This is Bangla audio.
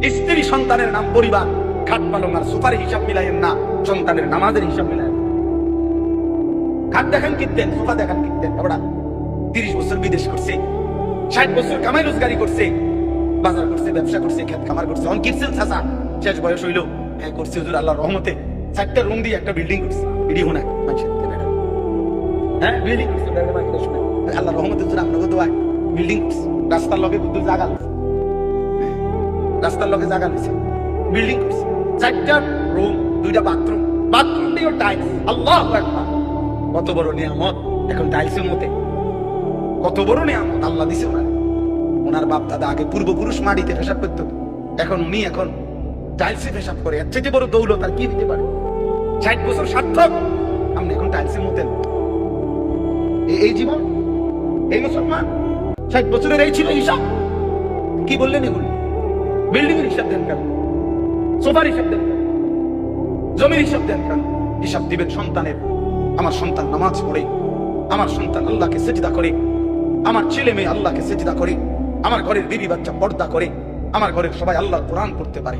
স্ত্রী সন্তানের নাম পরিবার, খাট পালং আর সোফার হিসাব মিলাইয়েন না, সন্তানের নামাজের হিসাব মিলাইয়েন। খাট দেখেন কিনতেন, সোফা দেখেন কিনতেন। ওরা 30 বছর বিদেশ করছে, 60 বছর কামাই রোজগারি করছে, বাজার করছে, ব্যবসা করছে, খেত খামার করছে। অন কিনছেন চাচা, শেষ বয়স হইলো, হ্যাঁ করছে হুজুর আল্লাহর রহমতে 4টা রুম দিয়ে একটা বিল্ডিং করছে। বিডি হোনা মানুষের, হ্যাঁ বিল্ডিং করছে, আল্লাহর রহমতে হুজুর আপনাকে দোয়ায় বিল্ডিং করছে। রাস্তার লগে বুদ্ধ জায়গা, রাস্তার লগে জায়গা নিছে, বিল্ডিং করছে। 4টা রুম, 2টা বাথরুম, বাথরুম দিয়েও টাইলস। আল্লাহু আকবার, কত বড় নিয়ামত। এখন টাইলসের মতে কত বড় নিয়ামত আল্লাহ দিছে ওনার। ওনার বাপ দাদা আগে পূর্বপুরুষ মাটিতে পেশাব করতো, এখন উনি এখন টাইলসে পেশাব করে। এর চেয়ে বড় দৌলত আর কি দিতে পারে? 60 বছর সার্থক, আপনি এখন টাইলসের মতেন। এই জীবন, এই মুসলমান 60 বছরের এই ছিল হিসাব। কি বললেন এগুলো? বিল্ডিং এর হিসাব দেন কেন? সোফার হিসাব দেন কেন? জমির হিসাব দেন কেন? হিসাব দিবেন সন্তানের। আমার সন্তান নামাজ পড়ে, আমার সন্তান আল্লাহকে সেজদা করে, আমার ছেলে মেয়ে আল্লাহকে সেজদা করে, আমার ঘরের বিবি বাচ্চা পর্দা করে, আমার ঘরের সবাই আল্লাহর কোরআন পড়তে পারে।